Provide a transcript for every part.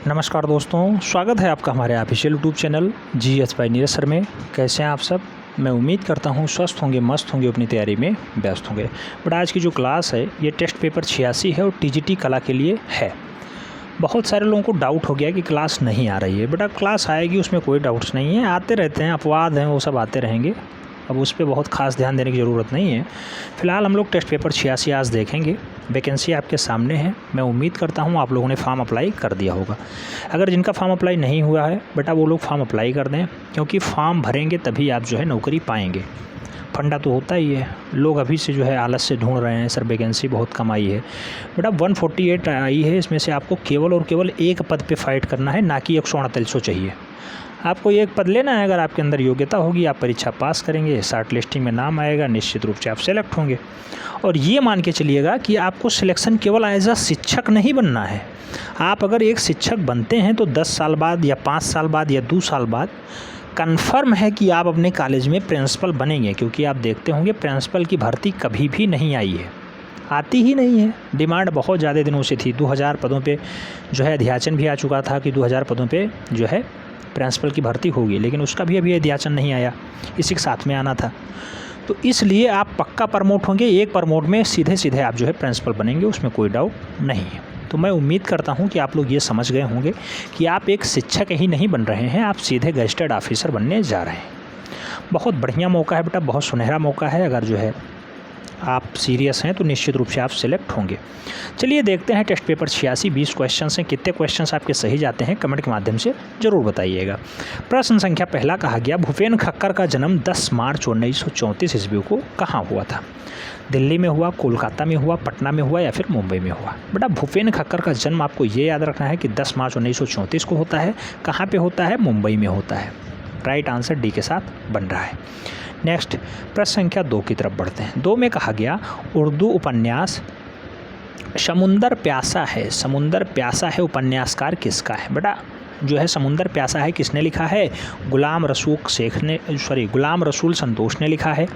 नमस्कार दोस्तों, स्वागत है आपका हमारे official YouTube channel GS by Neeraj sir में। कैसे हैं आप सब? मैं उम्मीद करता हूं स्वस्थ होंगे, मस्त होंगे, अपनी तैयारी में व्यस्त होंगे। बट आज की जो क्लास है ये टेस्ट पेपर 86 है और TGT कला के लिए है। बहुत सारे लोगों को डाउट हो गया कि क्लास नहीं आ रही है। बट अब क्लास आएगी, उसमें कोई डाउट्स नहीं है। आते रहते हैं, अपवाद हैं, वो सब आते रहेंगे। अब उस पर बहुत खास ध्यान देने की ज़रूरत नहीं है। फ़िलहाल हम लोग टेस्ट पेपर 86 आज देखेंगे। वैकेंसी आपके सामने है। मैं उम्मीद करता हूँ आप लोगों ने फॉर्म अप्लाई कर दिया होगा। अगर जिनका फॉर्म अप्लाई नहीं हुआ है बेटा, वो लोग फॉर्म अप्लाई कर दें, क्योंकि फॉर्म भरेंगे तभी आप जो है नौकरी पाएंगे। फंडा तो होता ही है। लोग अभी से जो है आलस से ढूंढ रहे हैं, सर वैकेंसी बहुत कम आई है। बेटा 148 आई है, इसमें से आपको केवल और केवल एक पद पे फाइट करना है, ना कि 138 चाहिए। आपको एक पद लेना है। अगर आपके अंदर योग्यता होगी, आप परीक्षा पास करेंगे, शॉर्ट लिस्टिंग में नाम आएगा, निश्चित रूप से आप सेलेक्ट होंगे। और ये मान के चलिएगा कि आपको सिलेक्शन केवल एज अ शिक्षक नहीं बनना है। आप अगर एक शिक्षक बनते हैं तो 10 साल बाद या 5 साल बाद या 2 साल बाद कन्फर्म है कि आप अपने कॉलेज में प्रिंसिपल बनेंगे। क्योंकि आप देखते होंगे प्रिंसिपल की भर्ती कभी भी नहीं आई है, आती ही नहीं है। डिमांड बहुत ज़्यादा दिनों से थी। 2000 पदों पे जो है अध्याचन भी आ चुका था कि 2000 पदों पे जो है प्रिंसिपल की भर्ती होगी, लेकिन उसका भी अभी अध्याचन नहीं आया। इसी के साथ में आना था। तो इसलिए आप पक्का प्रमोट होंगे। एक प्रमोट में सीधे सीधे आप जो है प्रिंसिपल बनेंगे, उसमें कोई डाउट नहीं है। तो मैं उम्मीद करता हूं कि आप लोग ये समझ गए होंगे कि आप एक शिक्षक ही नहीं बन रहे हैं, आप सीधे गजेटेड ऑफिसर बनने जा रहे हैं। बहुत बढ़िया मौका है बेटा, बहुत सुनहरा मौका है। अगर जो है आप सीरियस हैं तो निश्चित रूप से आप सिलेक्ट होंगे। चलिए देखते हैं टेस्ट पेपर 86 20 क्वेश्चन हैं। कितने क्वेश्चंस आपके सही जाते हैं कमेंट के माध्यम से ज़रूर बताइएगा। प्रश्न संख्या पहला कहा गया, भूपेन खक्कर का जन्म 10 मार्च 1934 ईस्वी को कहाँ हुआ था? दिल्ली में हुआ, कोलकाता में हुआ, पटना में हुआ या फिर मुंबई में हुआ? बेटा भूपेन खक्कर का जन्म आपको ये याद रखना है कि 10 मार्च 1934 को होता है। कहाँ पे होता है? मुंबई में होता है। राइट आंसर डी के साथ बन रहा है। नेक्स्ट प्रश्न संख्या 2 की तरफ बढ़ते हैं। 2 में कहा गया, उर्दू उपन्यास समुंदर प्यासा है, समुंदर प्यासा है उपन्यासकार किसका है? बेटा जो है समुंदर प्यासा है किसने लिखा है? गुलाम रसूल संतोष ने लिखा है,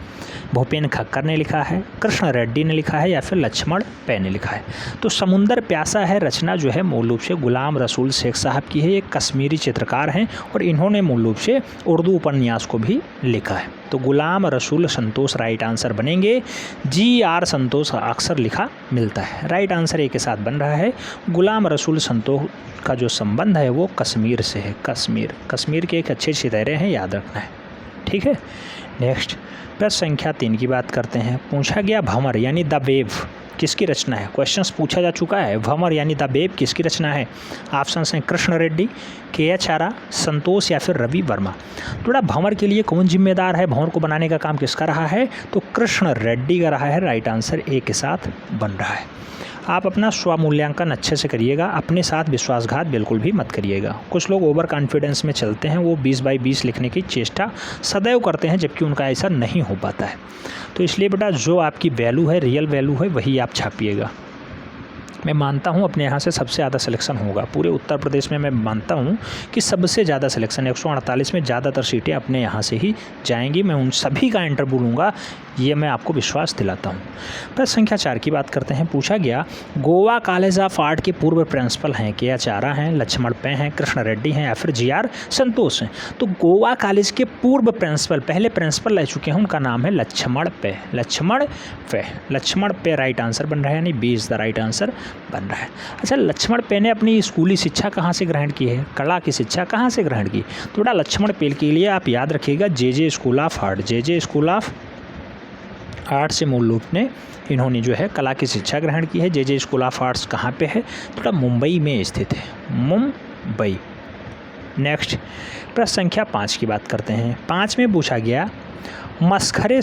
भूपेन खक्कर ने लिखा है, कृष्ण रेड्डी ने लिखा है या फिर लक्ष्मण पै ने लिखा है? तो समुंदर प्यासा है रचना जो है मूल रूप से गुलाम रसूल शेख साहब की है। एक कश्मीरी चित्रकार हैं और इन्होंने मूल रूप से उर्दू उपन्यास को भी लिखा है। तो गुलाम रसूल संतोष राइट आंसर बनेंगे। GR संतोष अक्सर लिखा मिलता है। राइट आंसर ए के साथ बन रहा है। गुलाम रसूल संतोष का जो संबंध है वो कश्मीर से है। कश्मीर के एक अच्छे सितारे हैं, याद रखना है। ठीक है। नेक्स्ट प्रश्न संख्या 3 की बात करते हैं। पूछा गया, भंवर यानी द वेव किसकी रचना है? क्वेश्चंस पूछा जा चुका है। भंवर यानी द वेव किसकी रचना है? ऑप्शंस हैं कृष्ण रेड्डी, KH आरा, संतोष या फिर रवि वर्मा। थोड़ा भंवर के लिए कौन जिम्मेदार है? भंवर को बनाने का काम किसका रहा है? तो कृष्ण रेड्डी का रहा है। राइट आंसर ए के साथ बन रहा है। आप अपना स्वमूल्यांकन अच्छे से करिएगा, अपने साथ विश्वासघात बिल्कुल भी मत करिएगा। कुछ लोग ओवर कॉन्फिडेंस में चलते हैं, वो 20 बाई 20 लिखने की चेष्टा सदैव करते हैं, जबकि उनका ऐसा नहीं हो पाता है। तो इसलिए बेटा जो आपकी वैल्यू है, रियल वैल्यू है, वही आप छापिएगा। मैं मानता हूं अपने यहाँ से सबसे ज़्यादा सिलेक्शन होगा पूरे उत्तर प्रदेश में। मैं मानता हूं कि सबसे ज़्यादा सिलेक्शन 148 में ज़्यादातर सीटें अपने यहाँ से ही जाएंगी। मैं उन सभी का इंटरव्यू लूँगा, ये मैं आपको विश्वास दिलाता हूँ। प्रश्न संख्या 4 की बात करते हैं। पूछा गया, गोवा कॉलेज ऑफ आर्ट के पूर्व प्रिंसिपल हैं? KH आरा हैं, लक्ष्मण पै हैं, कृष्ण रेड्डी हैं या फिर GR संतोष हैं? तो गोवा कॉलेज के पूर्व प्रिंसिपल, पहले प्रिंसिपल रह चुके हैं, उनका नाम है लक्ष्मण पै। लक्ष्मण पै राइट आंसर बन रहा है, यानी B is the right answer बन रहा है। अच्छा, लक्ष्मण पै ने अपनी स्कूली शिक्षा कहाँ से ग्रहण की है? कला की शिक्षा कहाँ से ग्रहण की? तो बेटा लक्ष्मण पै के लिए आप याद रखिएगा JJ school of art. JJ school of art से मूल रूप ने इन्होंने जो है कला की शिक्षा ग्रहण की है। JJ स्कूल ऑफ आर्ट्स कहाँ पे है? थोड़ा मुंबई में स्थित है, मुंबई। नेक्स्ट प्रश्न संख्या 5 की बात करते हैं। 5 में पूछा गया, मस्खरे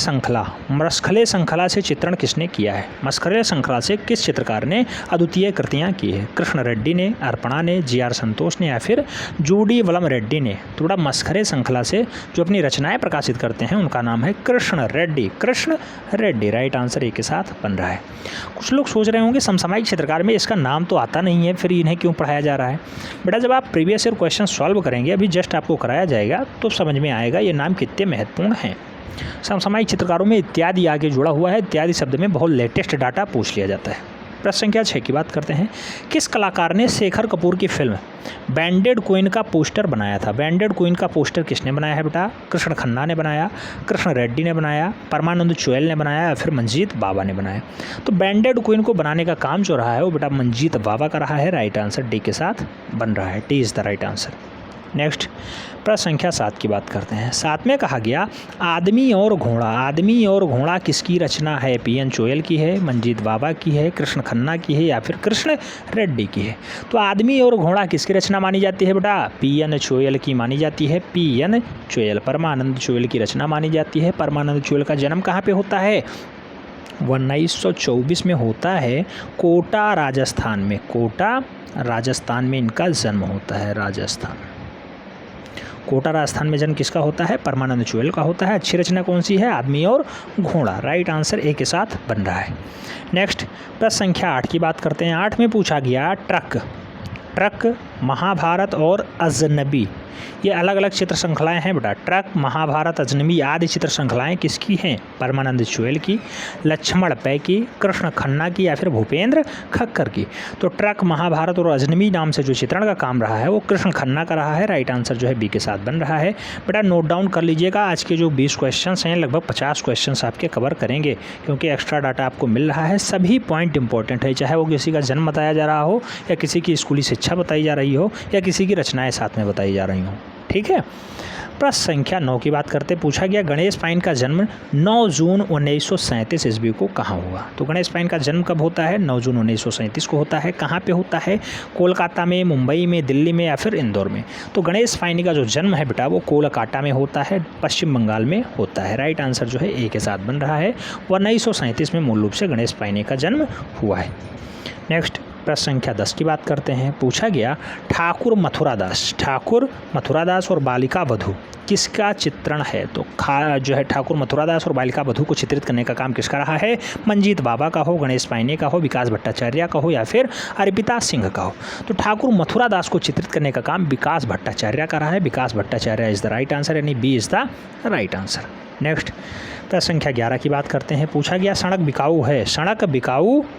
श्रृंखला से चित्रण किसने किया है? मस्खरे श्रृंखला से किस चित्रकार ने अद्वितीय कृतियाँ की है? कृष्ण रेड्डी ने, अर्पणा ने, GR संतोष ने या फिर जूडी वलम रेड्डी ने? थोड़ा मस्खरे श्रृंखला से जो अपनी रचनाएं प्रकाशित करते हैं उनका नाम है Krishna Reddy. Right answer A के साथ बन रहा है। कुछ लोग सोच रहे होंगे समसामयिक चित्रकार में इसका नाम तो आता नहीं है, फिर इन्हें क्यों पढ़ाया जा रहा है? बेटा जब आप प्रीवियस ईयर क्वेश्चन सॉल्व करेंगे, अभी जस्ट आपको कराया जाएगा, तो समझ में आएगा ये नाम कितने महत्वपूर्ण हैं। समसामयिक चित्रकारों में इत्यादि आगे जुड़ा हुआ है। इत्यादि शब्द में बहुत लेटेस्ट डाटा पूछ लिया जाता है। प्रश्न संख्या 6 की बात करते हैं। किस कलाकार ने शेखर कपूर की फिल्म बैंडेड क्वीन का पोस्टर बनाया था? बैंडेड क्वीन का पोस्टर किसने बनाया है बेटा? कृष्ण खन्ना ने बनाया, कृष्ण रेड्डी ने बनाया, परमानंद चुएल ने बनाया या फिर मंजीत बावा ने बनाया? तो बैंडेड क्वीन को बनाने का काम जो रहा है वो बेटा मंजीत बावा का रहा है। राइट आंसर डी के साथ बन रहा है। D is the right answer. Next प्रश्न संख्या 7 की बात करते हैं। 7 में कहा गया आदमी और घोड़ा। आदमी और घोड़ा किसकी रचना है? पीएन चोयल की है, मंजीत बावा की है, कृष्ण खन्ना की है या फिर कृष्ण रेड्डी की है? तो आदमी और घोड़ा किसकी रचना मानी जाती है बेटा? पीएन चोयल की मानी जाती है। पीएन चोयल, परमानंद चोयल की रचना मानी जाती है। परमानंद चोयल का जन्म कहाँ पे होता है? 1924 में होता है कोटा राजस्थान में। कोटा राजस्थान में इनका जन्म होता है। राजस्थान, कोटा राजस्थान में जन्म किसका होता है? परमानंद चुएल का होता है। अच्छी रचना कौन सी है? आदमी और घोड़ा। राइट आंसर ए के साथ बन रहा है। नेक्स्ट प्रश्न संख्या 8 की बात करते हैं। 8 में पूछा गया ट्रक, महाभारत और अजनबी, ये अलग अलग चित्र श्रृंखलाएँ हैं बेटा। ट्रक, महाभारत, अजनबी आदि चित्र श्रृंखलाएँ किसकी हैं? परमानंद चुएल की, लक्ष्मण पै की, कृष्ण खन्ना की या फिर भूपेंद्र खक्कर की? तो ट्रक, महाभारत और अजनबी नाम से जो चित्रण का काम रहा है वो कृष्ण खन्ना का रहा है। राइट आंसर जो है बी के साथ बन रहा है। बेटा नोट डाउन कर लीजिएगा, आज के जो 20 क्वेश्चन हैं लगभग 50 क्वेश्चन आपके कवर करेंगे, क्योंकि एक्स्ट्रा डाटा आपको मिल रहा है। सभी पॉइंट इंपॉर्टेंट है, चाहे वो किसी का जन्म बताया जा रहा हो या किसी की स्कूली शिक्षा बताई जा रही हो या किसी की रचनाएँ साथ में बताई जा रही हों। ठीक है। प्रश्न संख्या 9 की बात करते। पूछा गया गणेश पाइन का जन्म 9 जून 1937 ईस्वी को कहाँ हुआ? तो गणेश पाइन का जन्म कब होता है? 9 जून 1937 को होता है। कहाँ पे होता है? कोलकाता में, मुंबई में, दिल्ली में या फिर इंदौर में? तो गणेश पाइन का जो जन्म है बेटा वो कोलकाता में होता है, पश्चिम बंगाल में होता है। राइट आंसर जो है ए के साथ बन रहा है। 1937 में मूल रूप से गणेश पाइन का जन्म हुआ है। नेक्स्ट प्रश्न संख्या 10 की बात करते हैं। पूछा गया ठाकुर मथुरादास और बालिका वधू किसका चित्रण है? तो जो है ठाकुर मथुरादास और बालिका वधू को चित्रित करने का काम किसका रहा है? मंजीत बावा का हो, गणेश पाइने का हो, विकास भट्टाचार्य का हो या फिर अर्पिता सिंह का हो? तो ठाकुर मथुरादास को चित्रित करने का काम विकास भट्टाचार्य का रहा है। Vikas Bhattacharya is the right answer, यानी B is the right answer. Next प्रश्न संख्या 11 की बात करते हैं। पूछा गया सड़क बिकाऊ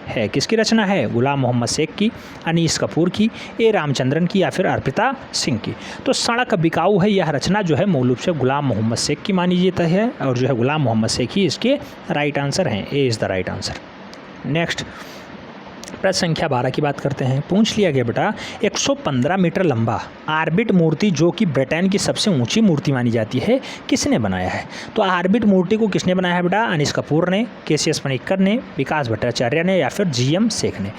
है किसकी रचना है? गुलाम मोहम्मद शेख की, अनीस कपूर की, ए रामचंद्रन की या फिर अर्पिता सिंह की? तो सड़क बिकाऊ है यह रचना जो है मूल रूप से गुलाम मोहम्मद शेख की मानी जाती है और जो है गुलाम मोहम्मद शेख ही इसके राइट आंसर हैं। ए is the right answer. Next प्रश्न संख्या 12 की बात करते हैं। पूछ लिया गया बेटा 115 मीटर लंबा आर्बिट मूर्ति जो कि ब्रिटेन की सबसे ऊंची मूर्ति मानी जाती है किसने बनाया है? तो आर्बिट मूर्ति को किसने बनाया है बेटा? अनीस कपूर ने, केसीएस पनिक्कर ने, विकास भट्टाचार्य ने या फिर जीएम शेख ने?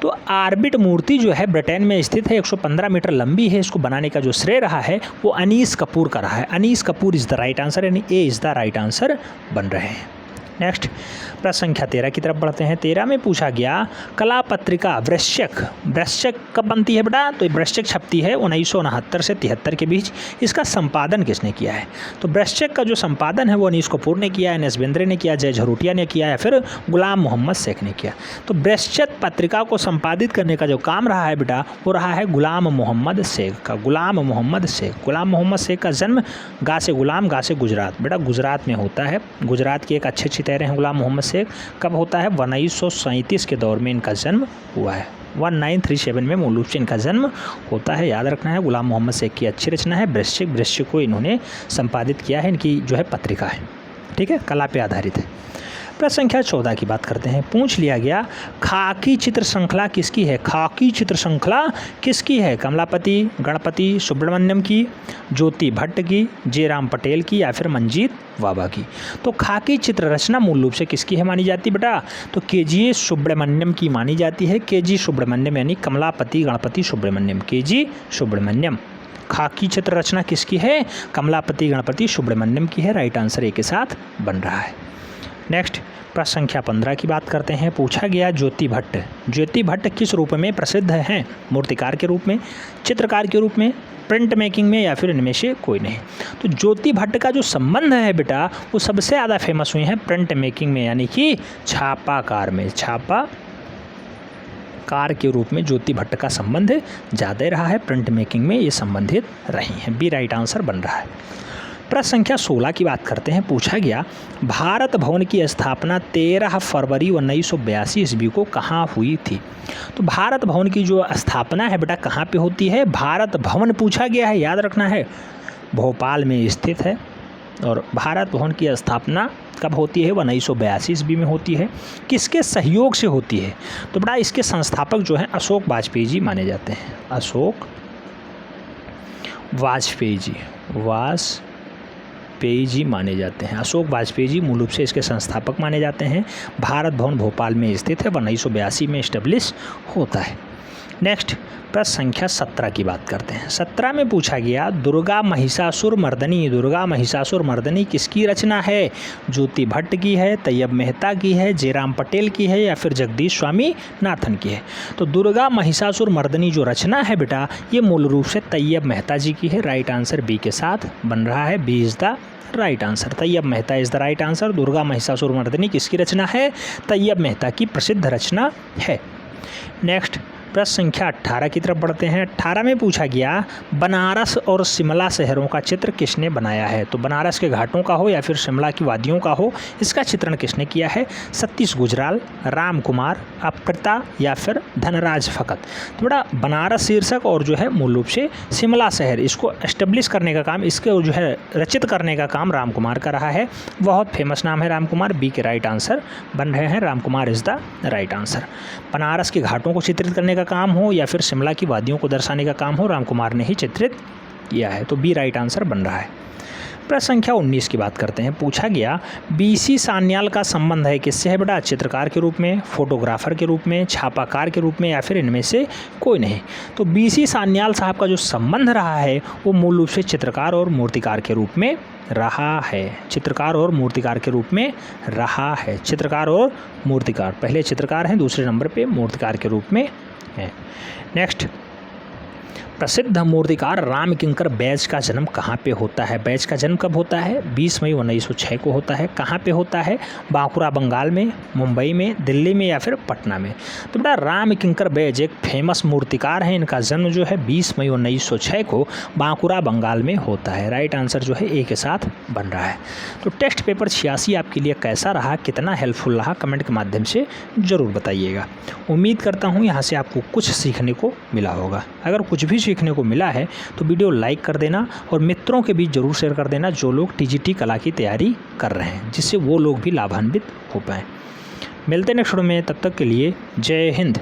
तो आर्बिट मूर्ति जो है ब्रिटेन में स्थित है, 115 मीटर लंबी है। इसको बनाने का जो श्रेय रहा है वो अनीस कपूर का रहा है। Anis Kapoor is the right answer, यानी A is the right answer बन रहे हैं। नेक्स्ट प्रश्न संख्या 13 की तरफ बढ़ते हैं। 13 में पूछा गया कला पत्रिका वृश्चिक कब बनती है बेटा? तो वृश्चिक छपती है 1969 से 73 के बीच। इसका संपादन किसने किया है? तो वृश्चिक का जो संपादन है वो अनीस कपूर ने किया, एन.एस. बेंद्रे ने किया, जय झरोटिया ने किया या फिर गुलाम मोहम्मद शेख ने किया? तो वृश्चिक पत्रिका को संपादित करने का जो काम रहा है बेटा वो रहा है गुलाम मोहम्मद शेख का। गुलाम मोहम्मद शेख का जन्म गा से गुजरात, बेटा गुजरात में होता है। गुजरात की एक अच्छे तैरे हैं गुलाम मोहम्मद शेख। कब होता है? 1937 के दौर में इनका जन्म हुआ है। 1937 में मूल रूप से इनका जन्म होता है, याद रखना है। गुलाम मोहम्मद शेख की अच्छी रचना है वृश्चिक को इन्होंने संपादित किया है। इनकी जो है पत्रिका है, ठीक है, कला पे आधारित है। प्रश्न संख्या 14 की बात करते हैं। पूछ लिया गया खाकी चित्र श्रृंखला किसकी है? खाकी चित्र श्रृंखला किसकी है? कमलापति, गणपति सुब्रमण्यम की, ज्योति भट्ट की, जयराम पटेल की या फिर मंजीत बावा की? तो खाकी चित्र रचना मूल रूप से किसकी है मानी जाती बेटा? तो केजी सुब्रमण्यम की मानी जाती है। केजी सुब्रमण्यम यानी कमलापति गणपति सुब्रमण्यम, केजी सुब्रमण्यम। खाकी चित्र रचना किसकी है? कमलापति गणपति सुब्रमण्यम की है। राइट आंसर ए के साथ बन रहा है। नेक्स्ट प्रश्न संख्या 15 की बात करते हैं। पूछा गया ज्योति भट्ट किस रूप में प्रसिद्ध हैं? मूर्तिकार के रूप में, चित्रकार के रूप में, प्रिंट मेकिंग में या फिर इनमें से कोई नहीं? तो ज्योति भट्ट का जो संबंध है बेटा वो सबसे ज़्यादा फेमस हुए हैं प्रिंट मेकिंग में, यानी कि छापाकार में। कार के रूप में ज्योति भट्ट का संबंध ज़्यादा रहा है, प्रिंट मेकिंग में ये संबंधित रही हैं। बी राइट आंसर बन रहा है। प्रश्न संख्या 16 की बात करते हैं। पूछा गया भारत भवन की स्थापना 13 फरवरी 1982 ईस्वी को कहाँ हुई थी। तो भारत भवन की जो स्थापना है बेटा कहाँ पे होती है, भारत भवन पूछा गया है, याद रखना है भोपाल में स्थित है। और भारत भवन की स्थापना कब होती है, 1982 ईस्वी में होती है। किसके सहयोग से होती है, तो बेटा इसके संस्थापक जो हैं अशोक वाजपेयी जी माने जाते हैं। अशोक वाजपेयी जी माने जाते हैं। अशोक वाजपेयी जी मूल रूप से इसके संस्थापक माने जाते हैं। भारत भवन भोपाल में स्थित है, 1982 में इस्टेब्लिश होता है। नेक्स्ट प्रश्न संख्या 17 की बात करते हैं। 17 में पूछा गया दुर्गा महिषासुर मर्दनी किसकी रचना है, ज्योति भट्ट की है, तैयब मेहता की है, जयराम पटेल की है या फिर जगदीश स्वामी नाथन की है। तो दुर्गा महिषासुर मर्दनी जो रचना है बेटा ये मूल रूप से तैयब मेहता जी की है। राइट आंसर बी के साथ बन रहा है, B is the right answer. Tayyab Mehta is the right answer. Durga Mahishasur Mardini किसकी रचना है, तैयब मेहता की प्रसिद्ध रचना है। नेक्स्ट प्रश्न संख्या 18 की तरफ बढ़ते हैं। 18 में पूछा गया बनारस और शिमला शहरों का चित्र किसने बनाया है। तो बनारस के घाटों का हो या फिर शिमला की वादियों का हो, इसका चित्रण किसने किया है, सतीश गुजराल, राम कुमार, अप्रिता या फिर धनराज फकत। तो बेटा बनारस शीर्षक और जो है मूल रूप से शिमला शहर, इसको एस्टेब्लिश करने का काम, इसके जो है रचित करने का काम राम कुमार का रहा है। बहुत फेमस नाम है राम कुमार, बी के राइट आंसर बन रहे हैं। Ram Kumar is the right answer. Banaras के घाटों को चित्रित करने का काम हो या फिर शिमला की वादियों को दर्शाने का काम हो, राम कुमार ने ही चित्रित किया है। तो बी राइट आंसर बन रहा है। प्रश्न संख्या 19 की बात करते हैं। पूछा गया बीसी सान्याल का संबंध है किससे है बेटा, चित्रकार के रूप में, फोटोग्राफर के रूप में, छापाकार के रूप में या फिर इनमें से कोई नहीं। तो बीसी सान्याल साहब का जो संबंध रहा है वो मूल रूप से चित्रकार और मूर्तिकार के रूप में रहा है। चित्रकार और मूर्तिकार के रूप में रहा है। चित्रकार और मूर्तिकार, पहले चित्रकार हैं, दूसरे नंबर पे मूर्तिकार के रूप में है। नेक्स्ट प्रसिद्ध मूर्तिकार राम किंकर बैज का जन्म कहाँ पे होता है। बैज का जन्म कब होता है, 20 मई 1906 को होता है। कहाँ पे होता है, बांकुरा बंगाल में, मुंबई में, दिल्ली में या फिर पटना में। तो बेटा राम किंकर बैज एक फेमस मूर्तिकार हैं। इनका जन्म जो है 20 मई 1906 को बांकुरा बंगाल में होता है। राइट आंसर जो है ए के साथ बन रहा है। तो टेस्ट पेपर 86 आपके लिए कैसा रहा, कितना हेल्पफुल रहा, कमेंट के माध्यम से ज़रूर बताइएगा। उम्मीद करता हूँ यहाँ से आपको कुछ सीखने को मिला होगा। अगर कुछ भी सीखने को मिला है तो वीडियो लाइक कर देना और मित्रों के बीच जरूर शेयर कर देना जो लोग टीजीटी कला की तैयारी कर रहे हैं, जिससे वो लोग भी लाभान्वित हो पाएँ। मिलते हैं नेक्स्ट वीडियो में, तब तक के लिए जय हिंद।